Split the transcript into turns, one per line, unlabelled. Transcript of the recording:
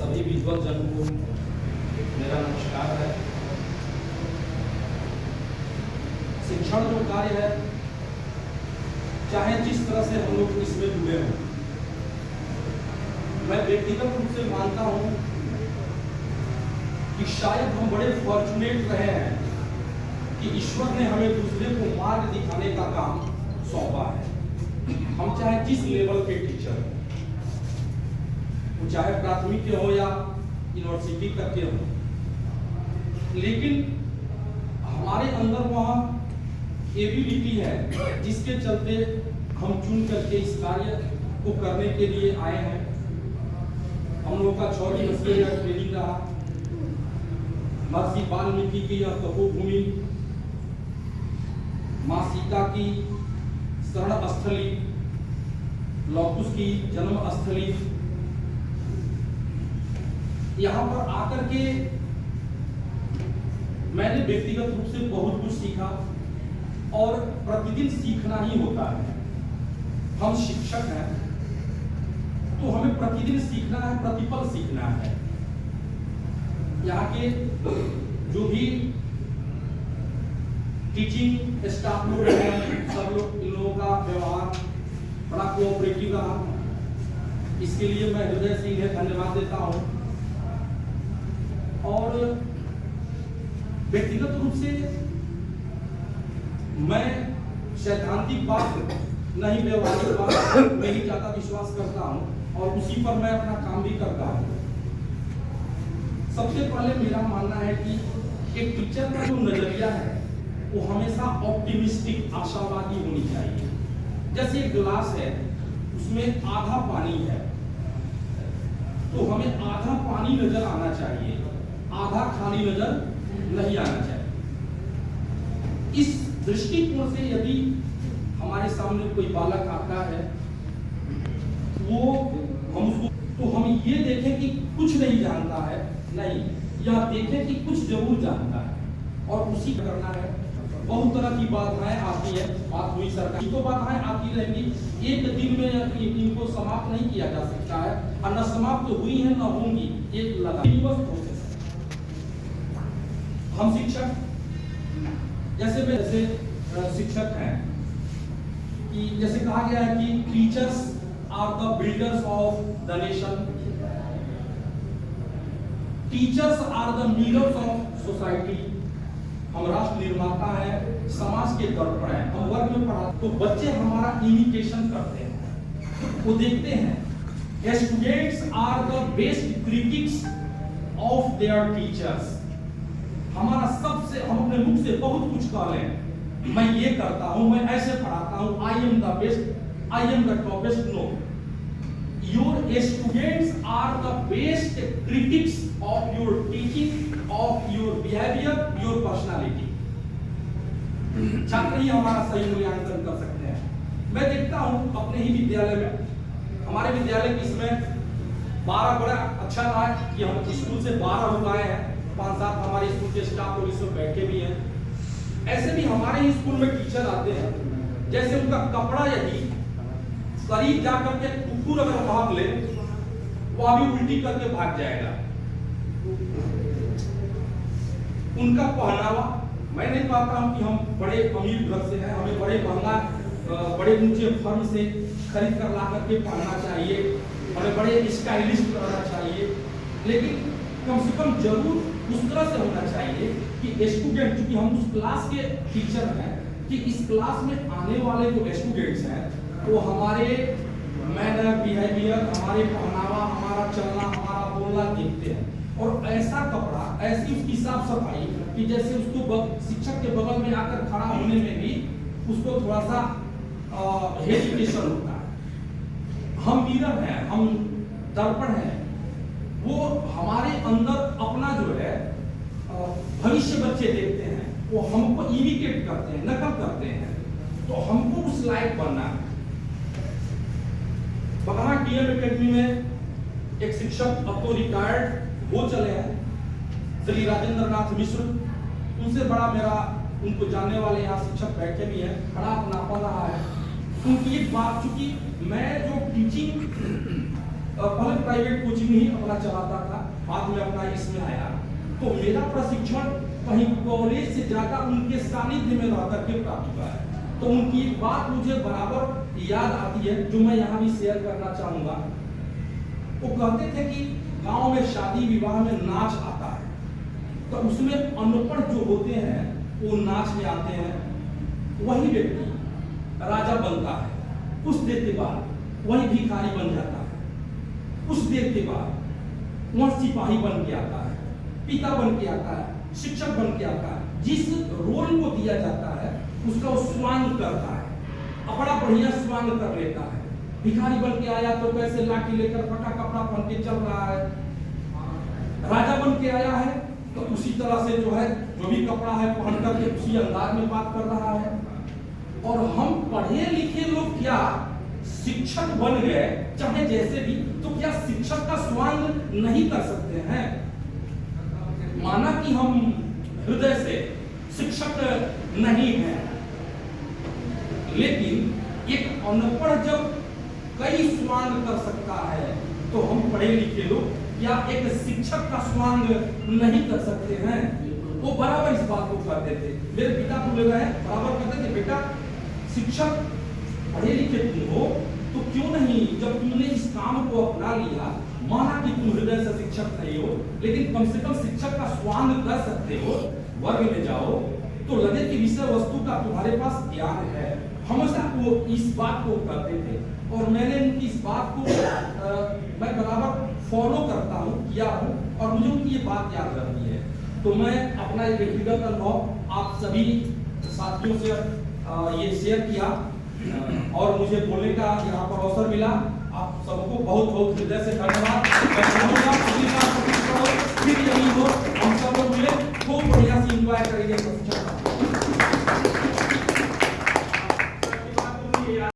सभी विद्वत जन को मेरा नमस्कार है। शिक्षण जो कार्य है, चाहे जिस तरह से हम लोग इसमें जुड़े हों, मैं व्यक्तिगत रूप से मानता हूं कि शायद हम बड़े फॉर्चुनेट रहे हैं कि ईश्वर ने हमें दूसरे को मार्ग दिखाने का काम सौंपा है। हम चाहे जिस लेवल के टीचर हो, वो चाहे प्राथमिक के हो या यूनिवर्सिटी तक के हो, लेकिन हमारे अंदर वहाँ एबिलिटी है जिसके चलते हम चुन करके इस कार्य को करने के लिए आए हैं। हम लोगों का 6 दिवसीय ट्रेनिंग रहा। महर्षि वाल्मीकि की यह तपोभूमि, माँ सीता की शरण स्थली, लौकुश की जन्म स्थली, यहाँ पर आकर के मैंने व्यक्तिगत रूप से बहुत कुछ सीखा और प्रतिदिन सीखना ही होता है। हम शिक्षक हैं तो हमें प्रतिदिन सीखना है, प्रतिपल सीखना है। यहाँ के जो भी टीचिंग स्टाफ लोग हैं, सब लोग, इन लोगों का व्यवहार बड़ा कोऑपरेटिव रहा। इसके लिए मैं हृदय से इन्हें धन्यवाद देता हूँ। और व्यक्तिगत रूप से मैं सैद्धांतिक बात नहीं, व्यवहारिक बात में ही ज्यादा विश्वास करता हूँ और उसी पर मैं अपना काम भी करता हूँ। सबसे पहले मेरा मानना है कि एक टीचर का जो नजरिया है वो हमेशा ऑप्टिमिस्टिक, आशावादी होनी चाहिए। जैसे एक गिलास है, उसमें आधा पानी है तो हमें आधा पानी नजर आना चाहिए, आधा खाली नजर नहीं आना चाहिए। इस दृष्टिकोण से यदि हमारे सामने कोई बालक आता है, वो हम उसको, तो हम ये देखें कि कुछ नहीं जानता है, नहीं, यह देखें कि कुछ जरूर जानता है और उसी करना है। बहुत तरह की बाधाएं आती है, बात हुई सरकार तो बाधाएं आती रहेंगी। एक दिन में इनको समाप्त नहीं किया जा सकता है और न समाप्त तो हुई है न होंगी, एक लगातार प्रोसेस। हम शिक्षक जैसे शिक्षक हैं कि जैसे कहा गया है कि teachers are the builders of the nation, teachers are the mirrors of society. हम राष्ट्र निर्माता है, समाज के दर्पण है। हम वर्ग में पढ़ा तो बच्चे हमारा इमिटेशन करते हैं, वो देखते हैं। Students are the best critics of their teachers. हमारा सबसे, हम अपने मुख से बहुत कुछ कह लें, मैं ये करता हूं, मैं ऐसे पढ़ाता हूं, I am the best, I am the toppest. No, your students are the best critics of your teaching, of your behaviour, your personality. छात्र ही हमारा सही मूल्यांकन कर सकते हैं। मैं देखता हूं अपने ही विद्यालय में, हमारे विद्यालय की इसमें 12 बड़ा अच्छा रहा है कि हम स्कूल से 12 हो गए हैं। 5-7 हमारे स्कूल के स्टाफ लोग इसमें बैठे भी हैं। ऐसे भी हमारे ही स्कूल में टीचर आते हैं, जैसे उनका कपड़ा यदि करीब जाकर के कुकुर अगर भाग ले, वो अभी उल्टी करके भाग जाएगा। उनका पहनावा, मैं नहीं पाता हूं कि हम बड़े अमीर घर से हैं, हमें बड़े महंगा, बड़े ऊंचे फर्म से खरीद कर ला करके पहनना चाहिए, हमें बड़े स्टाइलिश रहना चाहिए, लेकिन कम से कम जरूर उस तरह से होना चाहिए कि स्टूडेंट, क्योंकि हम उस क्लास के टीचर हैं, कि इस क्लास में आने वाले जो स्टूडेंट्स हैं वो हमारे मैनर, बिहेवियर, हमारे पहनावा, हमारा चलना, हमारा बोलना देखते हैं। और ऐसा कपड़ा, ऐसी उसकी साफ सफाई कि जैसे उसको शिक्षक के बगल में आकर खड़ा होने में भी उसको थोड़ा सा हेजिटेशन होता है। हम मिरर हैं, हम दर्पण हैं, वो हमारे अंदर अपना जो है भविष्य बच्चे देखते हैं, वो हमको इमिटेट करते हैं, नकल करते हैं, तो हमको उस लायक बनना है। बगहा डीएम एकेडमी में एक शिक्षक अब तो रिटायर्ड हो चले हैं, श्री राजेंद्र नाथ मिश्र। उनसे बड़ा मेरा, उनको जानने वाले यहाँ शिक्षक बैठे भी हैं, बड़ा अपनापन रहा है। उनकी एक बात, चूंकि मैं जो टीचिंग पहले प्राइवेट कोचिंग ही अपना चलाता था, बाद में अपना इसमें आया। तो मेरा प्रशिक्षण कहीं कॉलेज से ज्यादा उनके सानिध्य में रह करके प्राप्त हुआ है। तो उनकी एक बात मुझे बराबर याद आती है, जो मैं यहाँ भी शेयर करना चाहूंगा। वो कहते थे कि गांव में शादी विवाह में नाच आता है, तो उसमें अनपढ़ जो होते हैं वो नाच में आते हैं, वही व्यक्ति राजा बनता है, कुछ देर के बाद वही भिखारी बन जाता है, कुछ देर के बाद वह सिपाही बन के आता है, पिता बन के आता है, शिक्षक बन के आता है। जिस रोल को दिया जाता है उसका वो स्वांग करता है, अपना बढ़िया स्वांग कर लेता है। भिखारी बन के आया तो कैसे लाठी लेकर फटा कपड़ा पहन के चल रहा है, राजा बन के आया है तो उसी तरह से जो है जो भी कपड़ा है पहन करके उसी अंदाज में बात कर रहा है। और हम पढ़े लिखे लोग क्या शिक्षक बन गए चाहे जैसे भी, तो क्या शिक्षक का स्वांग नहीं कर सकते हैं? माना कि हम हृदय से शिक्षक नहीं हैं, लेकिन एक अनपढ़ जब कई स्वांग कर सकता है तो हम पढ़े लिखे लोग क्या एक शिक्षक का स्वांग नहीं कर सकते हैं? वो बराबर इस बात को करते थे। मेरे पिता बोले रहे बराबर कहते थे, बेटा शिक्षक पढ़े लिखे तुम हो तो क्यों नहीं, जब तुमने इस काम को अपना लिया, माना कि तुम हृदय से शिक्षक नहीं हो लेकिन कम से कम शिक्षक का स्वांग कर सकते हो, वर्ग में जाओ तो लगे कि विषय वस्तु का तुम्हारे पास ज्ञान है। हमेशा वो इस बात को करते थे और मैंने उनकी इस बात को मैं बराबर फॉलो करता हूँ, किया हूँ और मुझे उनकी ये बात याद रहती है। तो मैं अपना एक व्यक्तिगत अनुभव आप सभी साथियों से ये शेयर किया और मुझे बोलने का यहाँ पर अवसर मिला। आप सबको बहुत बहुत हृदय से धन्यवाद। फिर यही हो हम सब लोग मिले खूब बढ़िया से एंजॉय करेंगे।